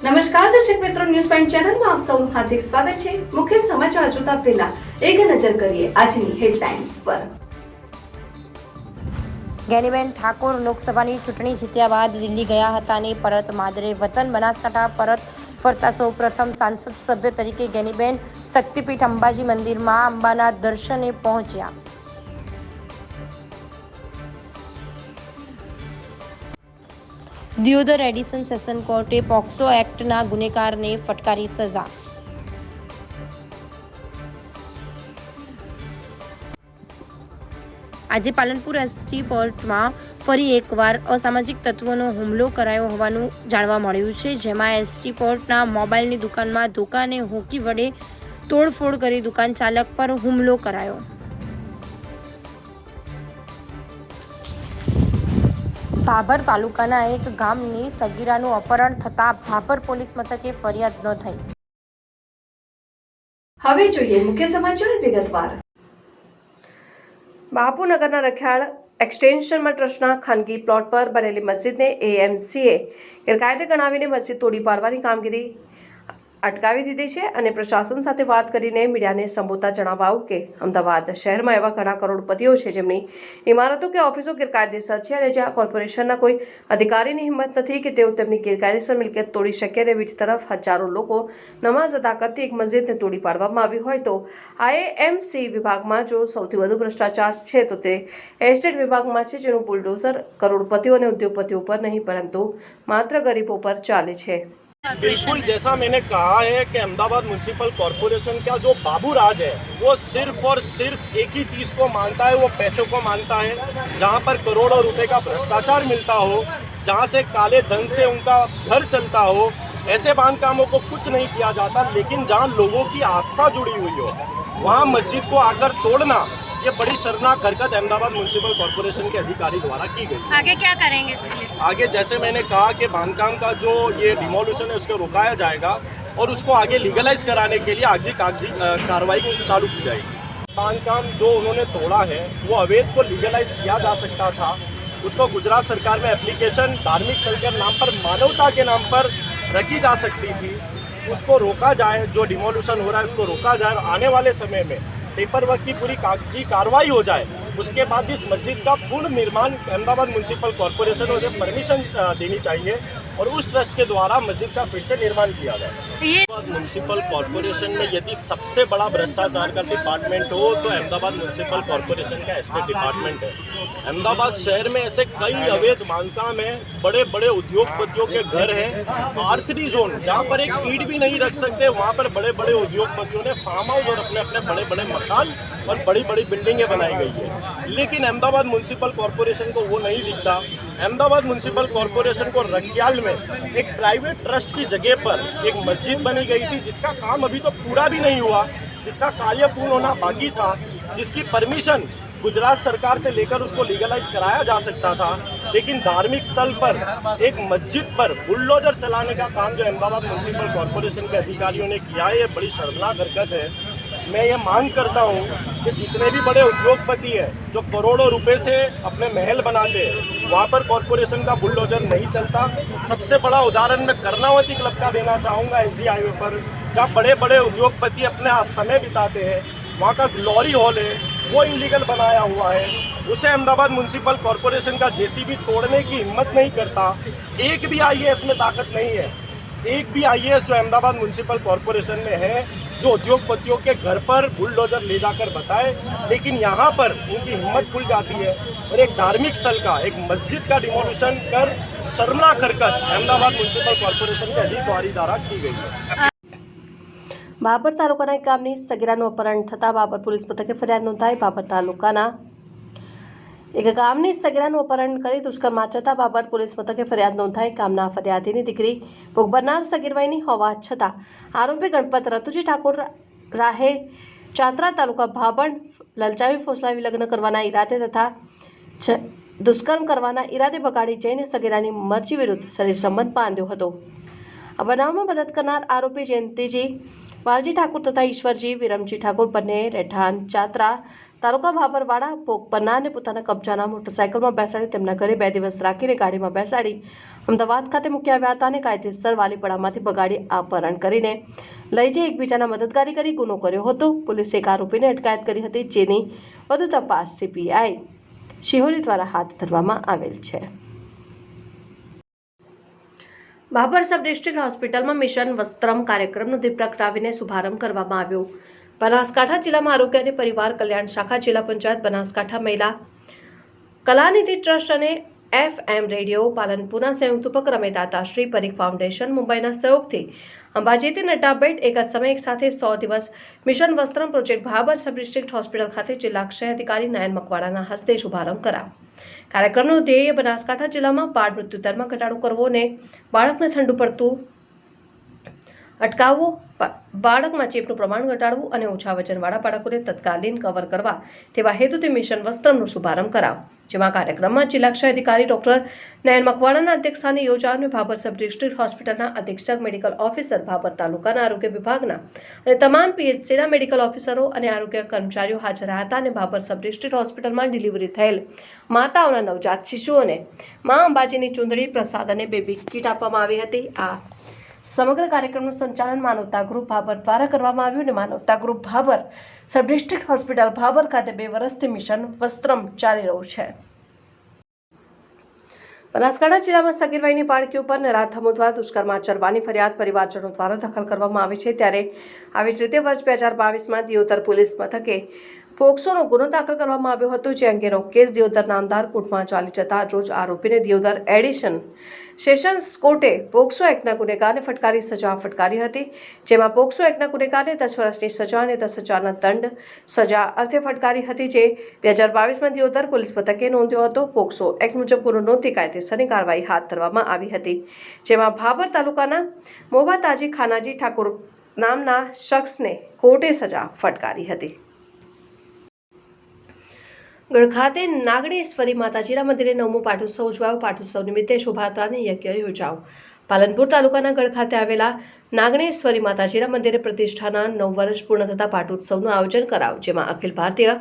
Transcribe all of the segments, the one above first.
નમસ્કાર દર્શક મિત્રો, ન્યૂઝ પોઈન્ટ ચેનલમાં આપ સૌનું હાર્દિક સ્વાગત છે। મુખ્ય સમાચાર જોતા પહેલા એક નજર કરીએ આજની હેડલાઇન્સ પર। જ્ઞાનીબેન ઠાકોર લોકસભાની ચૂંટણી જીત્યા બાદ દિલ્હી ગયા હતા અને પરત માદરે વતન બનાસકાંઠા પરત ફરતા સૌ પ્રથમ સાંસદ સભ્ય તરીકે જ્ઞાનીબેન શક્તિપીઠ અંબાજી મંદિરમાં અંબાના દર્શને પહોંચ્યા। દિયોદર એડિશન સેશન કોર્ટે પોક્સો એક્ટના ગુનેગારને ફટકારી સજા। આજે પાલનપુર એસટી કોર્ટમાં ફરી એકવાર અસામાજિક તત્વોનો હુમલો કરાયો હોવાનું જાણવા મળ્યું છે, જેમાં એસટી કોર્ટના મોબાઈલની દુકાનમાં ધોકા અને હોકી વડે તોડફોડ કરી દુકાન ચાલક પર હુમલો કરાયો। ભાભર તાલુકાના એક ગામની સગીરાનું અપહરણ થતા ભાભર પોલીસ મથકે ફરિયાદ ન થઈ। હવે જોઈએ મુખ્ય સમાચાર વિગતવાર। બાપુનગરના રખિયાળ એક્સટેન્શન ટ્રસ્ટના ખાનગી પ્લોટ પર બનેલી મસ્જિદને એએમસીએ ગેરકાયદે ગણાવીને મસ્જિદ તોડી પાડવાની કામગીરી અટકાવી દીધી છે અને પ્રશાસન સાથે વાત કરીને મીડિયાને સંબોધતા જણાવાયું કે અમદાવાદ શહેરમાં એવા ઘણા કરોડપતિઓ છે જેમની ઇમારતો કે ઓફિસો ગેરકાયદેસર છે અને જ્યાં કોર્પોરેશનના કોઈ અધિકારીની હિંમત નથી કે તેઓ તેમની ગેરકાયદેસર મિલકત તોડી શકે અને બીજી તરફ હજારો લોકો નમાઝ અદા કરતી એક મસ્જિદને તોડી પાડવામાં આવી હોય તો આઈએમસી વિભાગમાં જો સૌથી વધુ ભ્રષ્ટાચાર છે તો તે એસ્ટેટ વિભાગમાં છે, જેનું બુલડોઝર करोड़पतियों और उद्योगपतियों पर नहीं परंतु मात्र गरीबों पर चाले छे। बिल्कुल जैसा मैंने कहा है कि अहमदाबाद म्यूनसिपल कॉरपोरेशन का जो बाबू राज है वो सिर्फ और सिर्फ एक ही चीज़ को मानता है, वो पैसों को मानता है। जहाँ पर करोड़ों रुपए का भ्रष्टाचार मिलता हो, जहाँ से काले धन से उनका घर चलता हो, ऐसे बांधकामों को कुछ नहीं किया जाता। लेकिन जहाँ लोगों की आस्था जुड़ी हुई हो वहाँ मस्जिद को आकर तोड़ना, ये बड़ी शर्मनाक हरकत अहमदाबाद म्यूनसिपल कॉरपोरेशन के अधिकारी द्वारा की गई। आगे क्या करेंगे इसके लिए? आगे जैसे मैंने कहा कि बांधकाम का जो ये डिमोलिशन है उसको रोकाया जाएगा और उसको आगे लीगलाइज कराने के लिए आगे कागजी कार्रवाई चालू की जाएगी। बांधकाम जो उन्होंने तोड़ा है वो अवैध को लीगलाइज किया जा सकता था। उसको गुजरात सरकार में एप्लीकेशन धार्मिक स्थल के नाम पर, मानवता के नाम पर रखी जा सकती थी। उसको रोका जाए, जो डिमोलिशन हो रहा है उसको रोका जाए और आने वाले समय में पेपर वर्क की पूरी कागजी कार्रवाई हो जाए। उसके बाद इस मस्जिद का पूर्ण निर्माण अहमदाबाद म्यूनसिपल कॉरपोरेशन को परमिशन देनी चाहिए और उस ट्रस्ट के द्वारा मस्जिद का फिर से निर्माण किया जाए। अहमदाबाद म्यूनसिपल कॉरपोरेशन में यदि सबसे बड़ा भ्रष्टाचार का डिपार्टमेंट हो तो अहमदाबाद म्यूनसिपल कॉरपोरेशन का एस्टेट डिपार्टमेंट है। अहमदाबाद शहर में ऐसे कई अवैध बांधकाम है, बड़े बड़े उद्योगपतियों के घर हैं। R3 जोन जहाँ पर एक ईंट भी नहीं रख सकते, वहाँ पर बड़े बड़े उद्योगपतियों ने फार्म हाउस और अपने अपने बड़े बड़े मकान और बड़ी बड़ी बिल्डिंगें बनाई गई है। लेकिन अहमदाबाद म्यूनसिपल कॉरपोरेशन को वो नहीं दिखता। अहमदाबाद म्यूनसिपल कॉरपोरेशन को रखियाल में एक प्राइवेट ट्रस्ट की जगह पर एक मस्जिद बनी गई थी जिसका काम अभी तो पूरा भी नहीं हुआ, जिसका कार्य पूर्ण होना बाकी था, जिसकी परमिशन गुजरात सरकार से लेकर उसको लीगलाइज कराया जा सकता था। लेकिन धार्मिक स्थल पर एक मस्जिद पर बुलडोजर चलाने का काम जो अहमदाबाद म्यूनसिपल कॉरपोरेशन के अधिकारियों ने किया है, ये बड़ी शर्मनाक हरकत है। मैं ये मांग करता हूँ कि जितने भी बड़े उद्योगपति हैं जो करोड़ों रुपए से अपने महल बनाते हैं, वहाँ पर कॉरपोरेशन का बुलडोजर नहीं चलता। सबसे बड़ा उदाहरण मैं कर्णावती क्लब का देना चाहूँगा, SG हाईवे पर जहाँ बड़े बड़े उद्योगपति अपने समय बिताते हैं। वहाँ का ग्लोरी हॉल है, वो इलीगल बनाया हुआ है, उसे अहमदाबाद म्यूनसिपल कॉरपोरेशन का JCB तोड़ने की हिम्मत नहीं करता। एक भी IAS में ताकत नहीं है, एक भी IAS जो अहमदाबाद म्यूनसिपल कॉरपोरेशन में है जो उद्योगपतियों के घर पर बुलडोजर ले जाकर बताए। लेकिन यहाँ पर उनकी हिम्मत खुल जाती है और एक धार्मिक स्थल का, एक मस्जिद का डिमोलिशन कर शर्मनाक हरकत अहमदाबाद म्यूनसिपल कॉरपोरेशन के अधिकारी द्वारा की गई है। બાબર તાલુકાના એક ગામની સગીરાનું અપહરણ થતાં બાબર પોલીસ મથકે ફરિયાદ નોંધાઈ। બાબર તાલુકાના એક ગામની સગીરાનું અપહરણ કરી દુષ્કર્મ આચરતા બાબર પોલીસ મથકે ફરિયાદ નોંધાઈ। ગામના ફરિયાદીની દીકરી ભોગ બનનાર સગીરવયની હોવા છતાં આરોપી ગણપત રતુજી ઠાકોર રાહે ચાત્રા તાલુકા ભાભર લલચાવી ફોસલાવી લગ્ન કરવાના ઈરાદે તથા દુષ્કર્મ કરવાના ઈરાદે બગાડી જઈને સગીરાની મરજી વિરુદ્ધ શરીર સંબંધ બાંધ્યો હતો। આ બનાવમાં મદદ કરનાર આરોપી જયંતિજી વાલજી ઠાકોર તથા ઈશ્વરજી વિરમજી ઠાકોર બંને રહેઠાણ ચાત્રા તાલુકા ભાભરવાડા ભોગ પન્નારને પોતાના કબજાના મોટરસાયકલમાં બેસાડી તેમના ઘરે 2 દિવસ રાખીને ગાડીમાં બેસાડી અમદાવાદ ખાતે મૂકી આવ્યા હતા અને કાયદેસર વાલીપડામાંથી બગાડી અપહરણ કરીને લઈ જઈ એકબીજાના મદદગારી કરી ગુનો કર્યો હતો. પોલીસે એક આરોપીને અટકાયત કરી હતી, જેની વધુ તપાસ CPI શિહોરી દ્વારા હાથ ધરવામાં આવેલ છે. ભાભર સબ ડિસ્ટ્રિક્ટ હોસ્પિટલમાં મિશન વસ્ત્રમ કાર્યક્રમનો દીપ પ્રગટાવીને શુભારંભ કરવામાં આવ્યો. બનાસકાંઠા જિલ્લામાં આરોગ્ય અને પરિવાર કલ્યાણ શાખા, જિલ્લા પંચાયત બનાસકાંઠા, મહિલા કલાનિધિ ટ્રસ્ટ અને FM રેડિયો પાલનપુરના સંયુક્ત ઉપક્રમે દાતાશ્રી પરીખ ફાઉન્ડેશન મુંબઈના સહયોગથી અંબાજીથી નડ્ડા બેટ એક જ સમયે એક સાથે 100 દિવસ મિશન વસ્ત્રમ project Bhabhar sub district hospital ખાતે જિલ્લા ક્ષય અધિકારી નયન મકવાણાના હસ્તે શુભારંભ કરાયો. કાર્યક્રમનું ધ્યેય બનાસકાંઠા જિલ્લામાં બાળ મૃત્યુ દરમાં ઘટાડો કરવો અને બાળકને ઠંડુ પડતું અટકાવવું, બાળકમાં ચેપનું પ્રમાણ ઘટાડવું અને ઓછા વજનવાળા બાળકોને તત્કાલીન કવર કરવા તેવા હેતુથી મિશન વસ્ત્રમનો શુભારંભ કરાયો. જેમાં કાર્યક્રમમાં જિલ્લા ક્ષય અધિકારી ડોક્ટર નયન મકવાણાના અધ્યક્ષસ્થાને યોજાયો. ભાભર સબ ડિસ્ટ્રિક્ટ હોસ્પિટલના અધિક્ષક મેડિકલ ઓફિસર, ભાભર તાલુકાના આરોગ્ય વિભાગના અને તમામ PHCના મેડિકલ ઓફિસરો અને આરોગ્ય કર્મચારીઓ હાજર રહ્યા હતા અને ભાભર સબ ડિસ્ટ્રિક્ટ હોસ્પિટલમાં ડિલિવરી થયેલ માતાઓના નવજાત શિશુઓને મા અંબાજીની ચૂંદડી, પ્રસાદ અને બેબી કીટ આપવામાં આવી હતી. આ સમગ્ર કાર્યક્રમનું સંચાલન માનવતા ગ્રુપ ભાભર દ્વારા કરવામાં આવ્યું અને માનવતા group Bhabhar sub district hospital Bhabhar ખાતે 2 વર્ષથી મિશન વસ્ત્રમ ચાલી રહ્યું છે. બનાસકાંઠા જિલ્લામાં સગીર વયની બાળકીઓ પર નરાધમો દ્વારા દુષ્કર્મ આચરવાની ફરિયાદ પરિવારજનો દ્વારા દાખલ કરવામાં આવી છે. ત્યારે આવી જ રીતે વર્ષ 2022માં દિયોદર પોલીસ મથકે પોક્સોનો ગુનો દાખલ કરવામાં આવ્યો હતો, જે અંગેનો કેસ દિયોદર નામદાર કોર્ટમાં ચાલી જતા રોજ આરોપીને દિયોદર એડિશન સેશન્સ કોર્ટે પોક્સો એક્ટના ગુનેગારને ફટકારી સજા ફટકારી હતી. જેમાં પોક્સો એક્ટના ગુનેગારને 10 વર્ષની સજા અને 10,000ના દંડ સજા અર્થે ફટકારી હતી, જે 2022માં દિયોદર પોલીસ મથકે નોંધ્યો હતો. પોક્સો એક્ટ મુજબ ગુનો નોંધી કાયદેસરની કાર્યવાહી હાથ ધરવામાં આવી હતી. જેમાં ભાભર તાલુકાના મોબા તાજી ખાનાજી ઠાકોર નામના શખ્સને કોર્ટે સજા ફટકારી હતી. ગઢ ખાતે નાગણેશ્વરી માતાજીના મંદિરે 9મો પાટોત્સવ ઉજવાયો. પાટોત્સવ નિમિત્તે શોભાયાત્રાને યજ્ઞ યોજાયો. પાલનપુર તાલુકાના ગઢ ખાતે આવેલા નાગણેશ્વરી માતાજીના મંદિરે પ્રતિષ્ઠાના 9 વર્ષ પૂર્ણ થતા પાટોત્સવનું આયોજન કરાયું. જેમાં અખિલ ભારતીય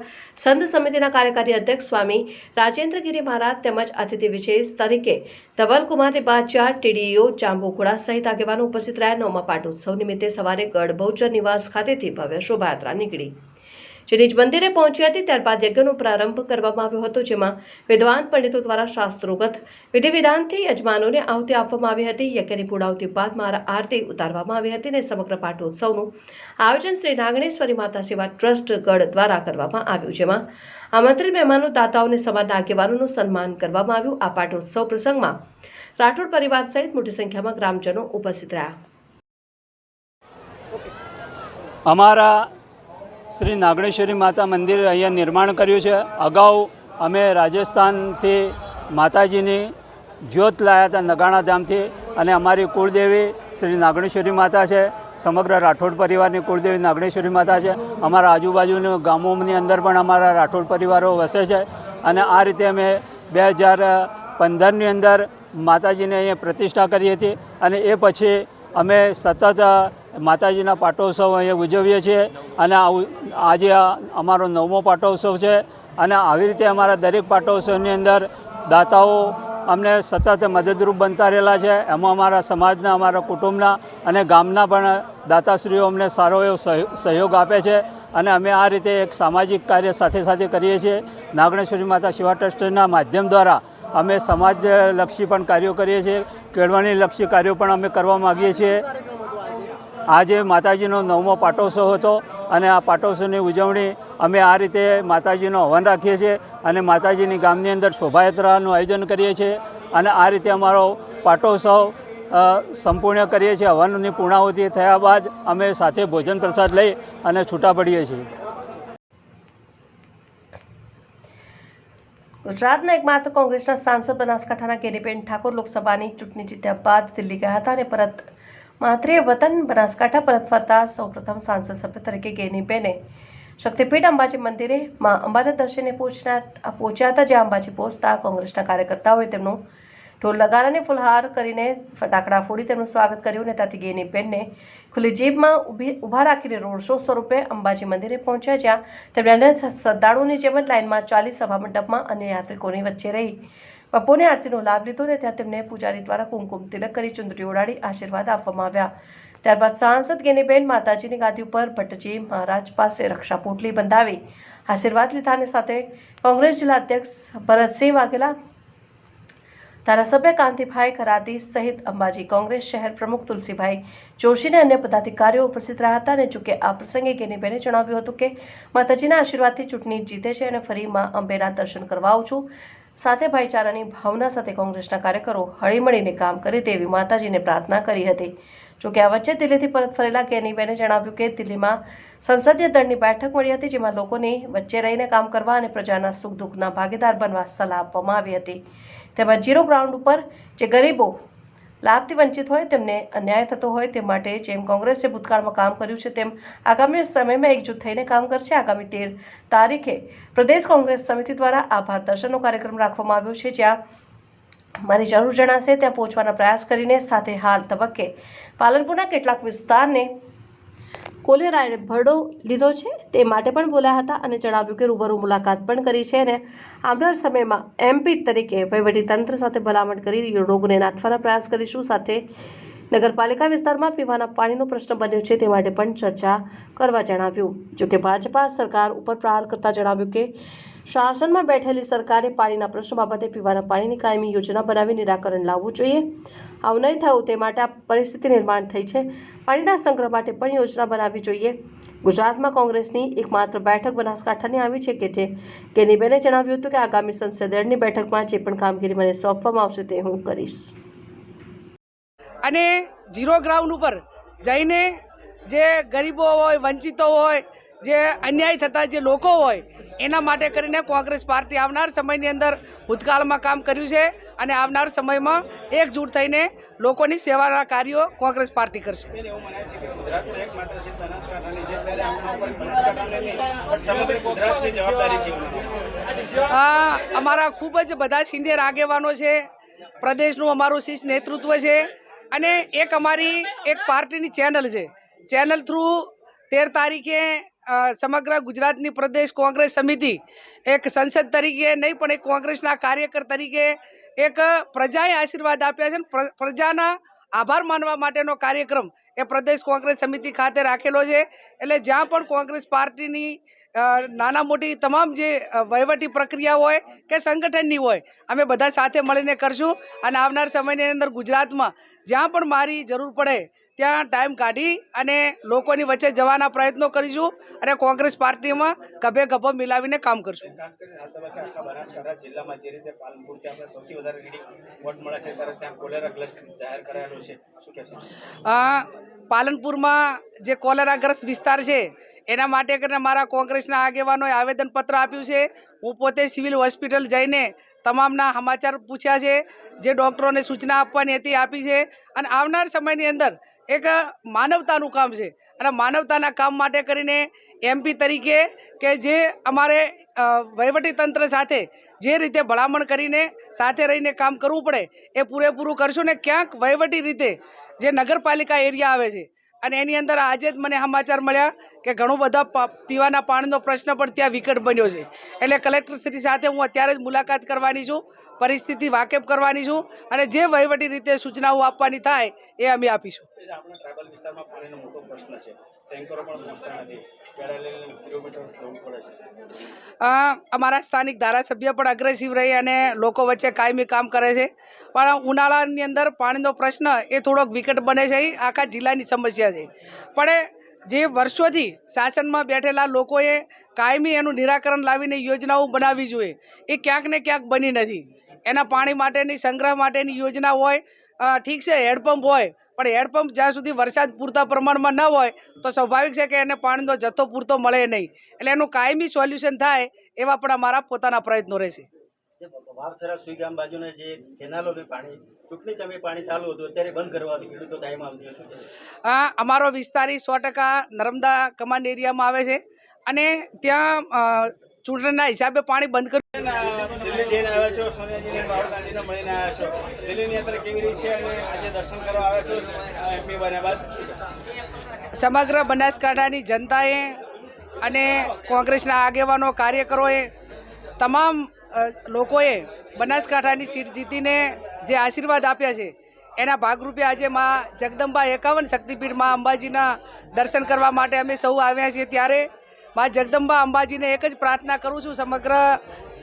સંત સમિતિના કાર્યકારી અધ્યક્ષ સ્વામી રાજેન્દ્રગીરી મહારાજ તેમજ અતિથિ વિશેષ તરીકે ધવલકુમાર દેબાચિયા, TDO જાંબુઘોડા સહિત આગેવાનો ઉપસ્થિત રહ્યા. 9મા પાટોત્સવ નિમિત્તે સવારે ગઢ બહુચર નિવાસ ખાતેથી ભવ્ય શોભાયાત્રા નીકળી, જે નિજ મંદિરે પહોંચી હતી. ત્યારબાદ યજ્ઞનો પ્રારંભ કરવામાં આવ્યો હતો, જેમાં વિદ્વાન પંડિતો દ્વારા શાસ્ત્રોગત વિધિ વિધાનથી યજમાનોને આહુતિ આપવામાં આવી હતી. યજ્ઞની પૂર્ણાહુતિ બાદ આરતી ઉતારવામાં આવી હતી અને સમગ્ર પાટોત્સવનું આયોજન શ્રી નાગણેશ્વરી માતા સેવા ટ્રસ્ટ ગઢ દ્વારા કરવામાં આવ્યું, જેમાં આમંત્રિત મહેમાનો, દાતાઓને સમાજના આગેવાનોનું સન્માન કરવામાં આવ્યું. આ પાટોત્સવ પ્રસંગમાં રાઠોડ પરિવાર સહિત મોટી સંખ્યામાં ગ્રામજનો ઉપસ્થિત રહ્યા. અમારા શ્રી નાગણેશ્વરી માતા મંદિર અહીંયા નિર્માણ કર્યું છે. અગાઉ અમે રાજસ્થાનથી માતાજીની જ્યોત લાવ્યા હતા નગાણા ધામથી, અને અમારી કુળદેવી શ્રી નાગણેશ્વરી માતા છે. સમગ્ર રાઠોડ પરિવારની કુળદેવી નાગણેશ્વરી માતા છે. અમારા આજુબાજુના ગામોની અંદર પણ અમારા રાઠોડ પરિવારો વસે છે. અને આ રીતે અમે 2015ની અંદર માતાજીને અહીંયા પ્રતિષ્ઠા કરી હતી, અને એ પછી અમે સતત માતાજીના પાટોત્સવ અહીંયા ઉજવીએ છીએ. અને આજે અમારો 9મો પાટોત્સવ છે. અને આવી રીતે અમારા દરેક પાટોત્સવની અંદર દાતાઓ અમને સતત મદદરૂપ બનતા રહેલા છે. એમાં અમારા સમાજના, અમારા કુટુંબના અને ગામના પણ દાતાશ્રીઓ અમને સારો એવો સહયોગ આપે છે. અને અમે આ રીતે એક સામાજિક કાર્ય સાથે સાથે કરીએ છીએ. નાગણેશ્વરી માતા સેવા ટ્રસ્ટના માધ્યમ દ્વારા અમે સમાજલક્ષી પણ કાર્યો કરીએ છીએ, કેળવણીલક્ષી કાર્યો પણ અમે કરવા માગીએ છીએ. આજે માતાજીનો 9મો પાટોત્સવ હતો, અને આ પાટોત્સવની ઉજવણી અમે આ રીતે માતાજીનો હવન રાખીએ છીએ અને માતાજીની ગામની અંદર શોભાયાત્રાનું આયોજન કરીએ છીએ. અને આ રીતે અમારો પાટોત્સવ સંપૂર્ણ કરીએ છીએ. હવનની પૂર્ણાહુતિ થયા બાદ અમે સાથે ભોજન પ્રસાદ લઈ અને છૂટા પડીએ છીએ. ગુજરાતના એકમાત્ર કોંગ્રેસના સાંસદ બનાસકાંઠાના ગેનીબેન ઠાકોર લોકસભાની ચૂંટણી જીત્યા બાદ દિલ્હી ગયા હતા અને પરત માતૃ વતન બનાસકાંઠા પરત ફરતા સૌપ્રથમ સાંસદ સભ્ય તરીકે ગેનીબેને શક્તિપીઠ અંબાજી મંદિરે મા અંબાના દર્શને પહોંચ્યા હતા, જ્યાં અંબાજી પહોંચતા કોંગ્રેસના કાર્યકર્તાઓએ તેમનું ઢોલ નગારાને ફુલહાર કરીને ફટાકડા ફોડી તેમનું સ્વાગત કર્યું. નેતાથી ગેનીબેનને ખુલ્લી જીભમાં ઊભા રાખીને રોડ શો સ્વરૂપે અંબાજી મંદિરે પહોંચ્યા, જ્યાં તેમણે અન્ય શ્રદ્ધાળુઓની જેમ જ લાઇનમાં ચાલી સભા મંડપમાં અન્ય યાત્રિકોની વચ્ચે રહી બપોરની આરતીનો લાભ લીધો અને ત્યાં તેમને પૂજારી દ્વારા કુમકુમ તિલક કરી ચુંદડી ઓઢાડી આશીર્વાદ આપવામાં આવ્યા. ત્યારબાદ સાંસદ ગેનીબેન માતાજીની ગાદી ઉપર ભટ્ટજી મહારાજ પાસે રક્ષા પોટલી બંધાવી આશીર્વાદ લીધા અને સાથે કોંગ્રેસ જિલ્લા અધ્યક્ષ ભરતસિંહ વાઘેલા, ધારાસભ્ય કાંતિભાઈ ખરાદી સહિત અંબાજી કોંગ્રેસ શહેર પ્રમુખ તુલસીભાઈ જોશી અને અન્ય પદાધિકારીઓ ઉપસ્થિત રહ્યા હતા. અને જોકે આ પ્રસંગે ગેનીબેને જણાવ્યું હતું કે માતાજીના આશીર્વાદથી ચૂંટણી જીતે છે અને ફરી માં અંબેના દર્શન કરવા આવું છું. સાથે ભાઈચારાની ભાવના સાથે કોંગ્રેસના કાર્યકરો હળીમળીને કામ કરે તેવી માતાજીને પ્રાર્થના કરી હતી. જોકે આ વચ્ચે દિલ્હીથી પરત ફરેલા ગેનીબેને જણાવ્યું કે દિલ્હીમાં સંસદીય દળની બેઠક મળી હતી, જેમાં લોકોની વચ્ચે રહીને કામ કરવા અને પ્રજાના સુખ દુઃખના ભાગીદાર બનવા સલાહ આપવામાં આવી હતી. તેમજ ઝીરો ગ્રાઉન્ડ ઉપર જે ગરીબો લાભથી વંચિત હોય, તેમને અન્યાય થતો હોય તે માટે જેમ કોંગ્રેસે ભૂતકાળમાં કામ કર્યું છે તેમ આગામી સમયમાં એકજૂથ થઈને કામ કરશે. આગામી 13 તારીખે પ્રદેશ કોંગ્રેસ સમિતિ દ્વારા આભાર દર્શનનો કાર્યક્રમ રાખવામાં આવ્યો છે, જ્યાં મારી જરૂર જણાશે ત્યાં પહોંચવાના પ્રયાસ કરીને સાથે હાલ તબક્કે પાલનપુરના કેટલાક વિસ્તારને કોલેરાએ ભરડો લીધો છે તે માટે પણ બોલ્યા હતા અને જણાવ્યું કે રૂબરૂ મુલાકાત પણ કરી છે અને આવનાર સમયમાં MP તરીકે વહીવટીતંત્ર સાથે ભલામણ કરી રોગને નાથવાના પ્રયાસ કરીશું. સાથે નગરપાલિકા વિસ્તારમાં પીવાના પાણીનો પ્રશ્ન બન્યો છે તે માટે પણ ચર્ચા કરવા જણાવ્યું. જોકે ભાજપા સરકાર ઉપર પ્રહાર કરતા જણાવ્યું કે શાસનમાં બેઠેલી સરકારે પાણીના પ્રશ્ન બાબતે પીવાના પાણીની કાયમી યોજના બનાવી નિરાકરણ લાવવું જોઈએ. આવું નહીં થયું તે માટે આ પરિસ્થિતિ નિર્માણ થઈ છે. પાણીના સંગ્રહ માટે પણ યોજના બનાવવી જોઈએ. ગુજરાતમાં કોંગ્રેસની એકમાત્ર બેઠક બનાસકાંઠાની આવી છે કે જે ગેનીબેને જણાવ્યું હતું કે આગામી સંસદ દળની બેઠકમાં જે પણ કામગીરી મને સોંપવામાં આવશે તે હું કરીશ. અને ઝીરો ગ્રાઉન્ડ ઉપર જઈને જે ગરીબો હોય, વંચિતો હોય, જે અન્યાય થતા જે લોકો હોય એના માટે કરીને કોંગ્રેસ પાર્ટી આવનાર સમયની અંદર ભૂતકાળમાં કામ કર્યું છે અને આવનાર સમયમાં એકજૂટ થઈને લોકોની સેવાના કાર્યો કોંગ્રેસ પાર્ટી કરશે. અમારા ખૂબ જ બધા સિનિયર આગેવાનો છે, પ્રદેશનું અમારું શીર્ષ નેતૃત્વ છે અને એક અમારી એક પાર્ટીની ચેનલ છે. ચેનલ થ્રુ 13 તારીખે સમગ્ર ગુજરાતની પ્રદેશ કોંગ્રેસ સમિતિ એક સંસદ તરીકે નહીં પણ એક કોંગ્રેસના કાર્યકર તરીકે એક પ્રજાએ આશીર્વાદ આપ્યા છે. પ્રજાના આભાર માનવા માટેનો કાર્યક્રમ એ પ્રદેશ કોંગ્રેસ સમિતિ ખાતે રાખેલો છે. એટલે જ્યાં પણ કોંગ્રેસ પાર્ટીની નાના મોટી તમામ જે વહીવટી પ્રક્રિયા હોય કે સંગઠનની હોય, અમે બધા સાથે મળીને કરશું અને આવનાર સમયની અંદર ગુજરાતમાં જ્યાં પણ મારી જરૂર પડે ત્યાં ટાઈમ કાઢી અને લોકોની વચ્ચે જવાના પ્રયત્નો કરીશું અને કોંગ્રેસ પાર્ટીમાં ગભે ગભો મિલાવીને કામ કરશું. ખાસ કરીને આ તબક્કે આખા બનાસકાંઠા જિલ્લામાં જે રીતે પાલનપુરથી આપણે સૌથી વધારે લીડિંગ વોટ મળે છે ત્યારે ત્યાં કોલેરાગ્રસ્ત જાહેર કરાયેલું છે, શું કહેશો? પાલનપુરમાં જે કોલેરાગ્રસ્ત વિસ્તાર છે એના માટે કરીને મારા કોંગ્રેસના આગેવાનોએ આવેદનપત્ર આપ્યું છે. હું પોતે સિવિલ હોસ્પિટલ જઈને તમામના સમાચાર પૂછ્યા છે, જે ડૉક્ટરોને સૂચના આપવાની હતી આપી છે અને આવનાર સમયની અંદર એક માનવતાનું કામ છે અને માનવતાના કામ માટે કરીને MP તરીકે કે જે અમારે વહીવટીતંત્ર સાથે જે રીતે ભલામણ કરીને સાથે રહીને કામ કરવું પડે એ પૂરેપૂરું કરશું ને ક્યાંક વહીવટી રીતે જે નગરપાલિકા એરિયા આવે છે અને એની અંદર આજે જ મને સમાચાર મળ્યા કે ઘણો બધા પીવાના પાણીનો પ્રશ્ન પણ ત્યાં વિકટ બન્યો છે. એટલે કલેક્ટરશ્રી સાથે હું અત્યારે જ મુલાકાત કરવાની છું, પરિસ્થિતિ વાકેફ કરવાની છું અને જે વહીવટી રીતે સૂચનાઓ આપવાની થાય એ અમે આપીશું. આપણા ટ્રાઇબલ વિસ્તારમાં પાણીનો મોટો પ્રશ્ન છે, ટેન્કરો પણ પહોંચતા નથી, કિલોમીટર જવું પડે છે. અમારા સ્થાનિક ધારાસભ્ય પણ અગ્રેસિવ રહી અને લોકો વચ્ચે કાયમી કામ કરે છે, પણ ઉનાળાની અંદર પાણીનો પ્રશ્ન એ થોડોક વિકટ બને છે. એ આખા જિલ્લાની સમસ્યા છે, પણ જે વર્ષોથી શાસનમાં બેઠેલા લોકોએ કાયમી એનું નિરાકરણ લાવીને યોજનાઓ બનાવવી જોઈએ, એ ક્યાંક ને ક્યાંક બની નથી. એના પાણી માટેની સંગ્રહ માટેની યોજના હોય, ઠીક છે, હેડપંપ હોય, પણ હેડપંપ જ્યાં સુધી વરસાદ પૂરતા પ્રમાણમાં ન હોય તો સ્વાભાવિક છે કે એને પાણીનો જથ્થો પૂરતો મળે નહીં. એટલે એનું કાયમી સોલ્યુશન થાય એવા પણ અમારા પોતાના પ્રયત્નો રહેશે. વાવથરા સુઈ ગામ બાજુના જે કેનાલોનું પાણી ચૂંટણી સમયે પાણી ચાલુ હતું, અત્યારે બંધ કરવાથી ખેડૂતો દાયમાં આવી ગયો છે. અમારો વિસ્તાર 100% નર્મદા કમાન્ડ એરિયામાં આવે છે અને ત્યાં ચૂંટણીના હિસાબે પાણી બંધ કર્યું. દિલ્હી જઈને આવ્યા છો, સોનિયાજીને રાહુલ ગાંધીને મળીને આવ્યા છો. દિલ્હીની યાત્રા કેવી રહી છે અને આજે દર્શન કરવા આવ્યા છો એમપી બન્યા બાદ શું કહેશો? સમગ્ર બનાસકાંઠાની જનતાએ અને કોંગ્રેસના આગેવાનો કાર્યકરોએ તમામ લોકોએ બનાસકાંઠાની સીટ જીતીને જે આશીર્વાદ આપ્યા છે એના ભાગરૂપે આજે માં જગદંબા 51 શક્તિપીઠ માં અંબાજીના દર્શન કરવા માટે અમે સૌ આવ્યા છીએ. ત્યારે માં જગદંબા અંબાજીને એક જ પ્રાર્થના કરું છું સમગ્ર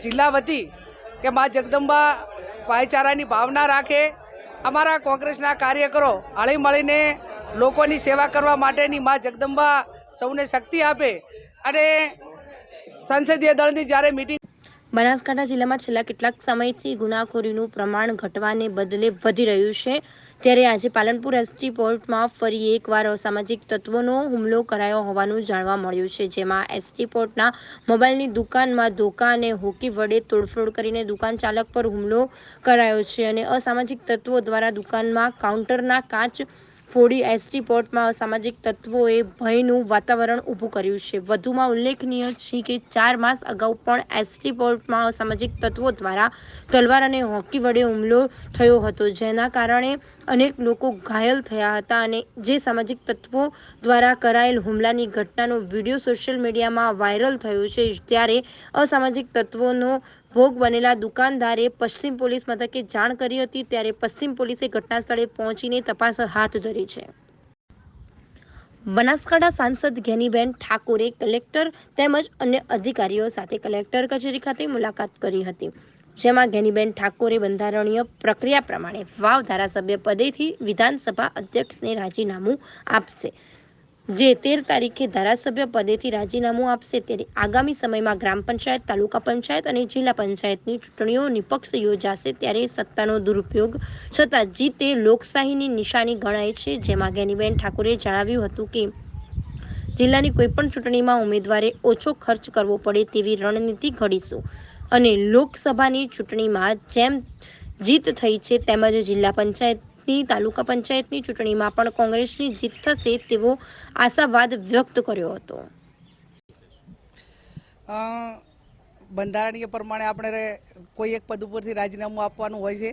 જિલ્લા વતી કે માં જગદંબા ભાઈચારાની ભાવના રાખે, અમારા કોંગ્રેસના કાર્યકરો હળી મળીને લોકોની સેવા કરવા માટેની માં જગદંબા સૌને શક્તિ આપે. અને સંસદીય દળની જ્યારે મિટિંગ બનાસકાંઠા જિલ્લામાં છેલ્લા કેટલાક સમયથી ગુનાખોરીનું પ્રમાણ ઘટવાને બદલે વધી રહ્યું છે. ત્યારે આજે પાલનપુર એસટી પોર્ટમાં ફરી એકવાર અસામાજિક તત્વોનો હુમલો કરાયો હોવાનું જાણવા મળ્યું છે. જેમાં એસટી પોર્ટના મોબાઈલની દુકાનમાં ધોકા અને હોકી વડે તોડફોડ કરીને દુકાન ચાલક પર હુમલો કરાયો છે અને અસામાજિક તત્વો દ્વારા દુકાનમાં કાઉન્ટરના કાચ ફોડી એસટી પોર્ટમાં અસામાજિક તત્વોએ ભયનું વાતાવરણ ઊભું કર્યું છે. વધુમાં ઉલ્લેખનીય છે કે 4 માસ અગાઉ પણ એસટી પોર્ટમાં અસામાજિક તત્વો દ્વારા તલવાર અને હોકી વડે હુમલો થયો હતો, જેના કારણે અનેક લોકો ઘાયલ થયા હતા અને જે સામાજિક તત્વો દ્વારા કરાયેલ હુમલાની ઘટનાનો વિડીયો સોશિયલ મીડિયામાં વાયરલ થયો છે. ત્યારે અસામાજિક તત્વોનો ભોગ બનેલા દુકાનદારે પશ્ચિમ પોલીસ મથકે જાણ કરી હતી. ત્યારે પશ્ચિમ પોલીસે ઘટના સ્થળે પહોંચીને તપાસ હાથ ધરી છે. બનાસકાંઠા સાંસદ જ્ઞાનીબેન ઠાકોરે કલેક્ટર તેમજ અન્ય અધિકારીઓ સાથે કલેક્ટર કચેરી ખાતે મુલાકાત કરી હતી. જેમાં જ્ઞાનીબેન ઠાકોરે બંધારણીય પ્રક્રિયા પ્રમાણે વાવ ધારાસભ્ય પદેથી વિધાનસભા અધ્યક્ષને રાજીનામું આપશે. જે 13 તારીખે ધારાસભ્ય પદેથી રાજીનામું આપશે. ત્યારે આગામી સમયમાં ગ્રામ પંચાયત, તાલુકા પંચાયત અને જિલ્લા પંચાયતની ચૂંટણીઓ નિપક્ષ યોજાશે. ત્યારે સત્તાનો દુરુપયોગ છતાં જીત એ લોકશાહીની નિશાની ગણાય છે. જેમાં જ્ઞાનીબેન ઠાકોરે જણાવ્યું હતું કે જિલ્લાની કોઈપણ ચૂંટણીમાં ઉમેદવારે ઓછો ખર્ચ કરવો પડે તેવી રણનીતિ ઘડીશું અને લોકસભાની ચૂંટણીમાં જેમ જીત થઈ છે તેમજ જિલ્લા પંચાયતની, તાલુકા પંચાયતની ચૂંટણીમાં પણ કોંગ્રેસની જીત થશે તેવો આશાવાદ વ્યક્ત કર્યો હતો. બંધારણીય પ્રમાણે આપણે કોઈ એક પદ ઉપરથી રાજીનામું આપવાનું હોય છે.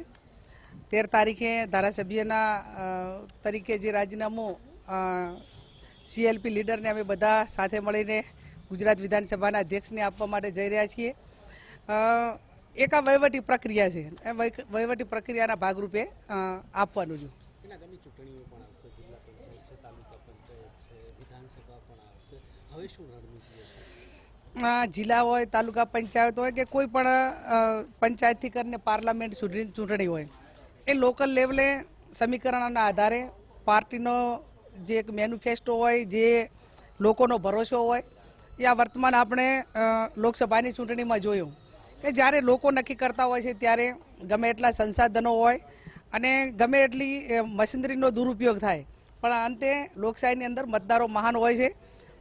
13 તારીખે ધારાસભ્યના તરીકે જે રાજીનામું CLP લીડરને અમે બધા સાથે મળીને ગુજરાત વિધાનસભાના અધ્યક્ષને આપવા માટે જઈ રહ્યા છીએ. એક આ વહીવટી પ્રક્રિયા છે, એ વહીવટી પ્રક્રિયાના ભાગરૂપે આપવાનું છે. જિલ્લા હોય, તાલુકા પંચાયત હોય કે કોઈ પણ પંચાયતથી કરીને પાર્લામેન્ટ સુધીની ચૂંટણી હોય, એ લોકલ લેવલે સમીકરણના આધારે પાર્ટીનો જે એક મેનિફેસ્ટો હોય, જે લોકોનો ભરોસો હોય, એ આ વર્તમાન આપણે લોકસભાની ચૂંટણીમાં જોયું કે જ્યારે લોકો નક્કી કરતા હોય છે ત્યારે ગમે એટલા સંસાધનો હોય અને ગમે એટલી મશીનરીનો દુરુપયોગ થાય, પણ અંતે લોકશાહીની અંદર મતદારો મહાન હોય છે.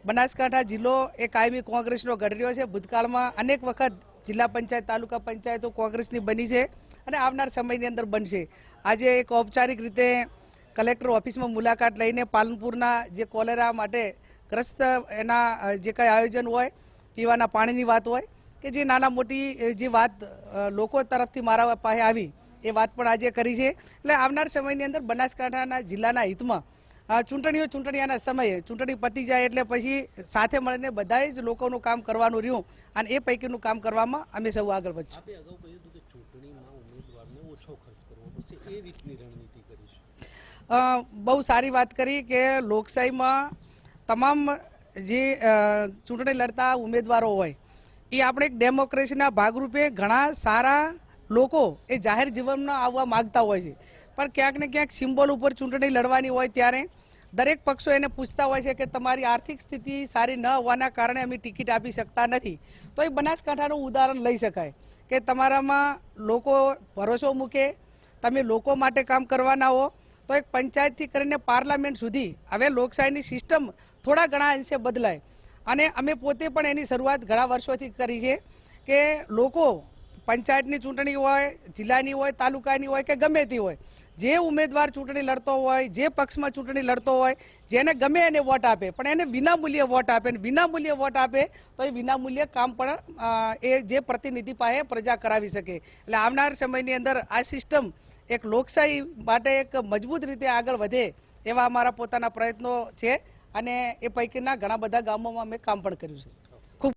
બનાસકાંઠા જિલ્લો એ કાયમી કોંગ્રેસનો ગઢ રહ્યો છે. ભૂતકાળમાં અનેક વખત જિલ્લા પંચાયત, તાલુકા પંચાયતો કોંગ્રેસની બની છે અને આવનાર સમયની અંદર બનશે. આજે એક ઔપચારિક રીતે કલેક્ટર ઓફિસમાં મુલાકાત લઈને પાલનપુરના જે કોલેરા માટે ગ્રસ્ત એના જે કંઈ આયોજન હોય, પીવાના પાણીની વાત હોય કે જે નાના મોટી જે વાત લોકો તરફથી મારા પાસે આવી, એ વાત પણ આજે કરી છે. એટલે આવનાર સમયની અંદર બનાસકાંઠાના જિલ્લાના હિતમાં ચૂંટણીઓના સમયે ચૂંટણી પતી જાય એટલે પછી સાથે મળીને બધાએ જ લોકોનું કામ કરવાનું રહ્યું અને એ પૈકીનું કામ કરવામાં અમે સૌ આગળ વધશું. બહુ સારી વાત કરી કે લોકશાહીમાં તમામ જે ચૂંટણી લડતા ઉમેદવારો હોય એ આપણે એક ડેમોક્રેસીના ભાગરૂપે ઘણા સારા લોકો એ જાહેર જીવનમાં આવવા માગતા હોય છે, પણ ક્યાંક ને ક્યાંક સિમ્બોલ ઉપર ચૂંટણી લડવાની હોય ત્યારે દરેક પક્ષો એને પૂછતા હોય છે કે તમારી આર્થિક સ્થિતિ સારી ન હોવાના કારણે અમે ટિકિટ આપી શકતા નથી. તો એ બનાસકાંઠાનું ઉદાહરણ લઈ શકાય કે તમારામાં લોકો ભરોસો મૂકે, તમે લોકો માટે કામ કરવાના હો, તો એક પંચાયતથી કરીને પાર્લામેન્ટ સુધી હવે લોકશાહીની સિસ્ટમ થોડા ઘણા અંશે બદલાય. અને અમે પોતે પણ એની શરૂઆત ઘણા વર્ષોથી કરી છે કે લોકો પંચાયતની ચૂંટણી હોય, જિલ્લાની હોય, તાલુકાની હોય કે ગમે તે હોય, જે ઉમેદવાર ચૂંટણી લડતો હોય, જે પક્ષમાં ચૂંટણી લડતો હોય, જેને ગમે એને વોટ આપે, પણ એને વિનામૂલ્યે વોટ આપે. અને વિનામૂલ્યે વોટ આપે તો એ વિનામૂલ્યે કામ પણ એ જે પ્રતિનિધિ પાસે પ્રજા કરાવી શકે. એટલે આવનાર સમયની અંદર આ સિસ્ટમ એક લોકશાહી માટે એક મજબૂત રીતે આગળ વધે એવા અમારા પોતાના પ્રયત્નો છે અને એ પૈકીના ઘણા બધા ગામોમાં અમે કામ પણ કર્યું છે.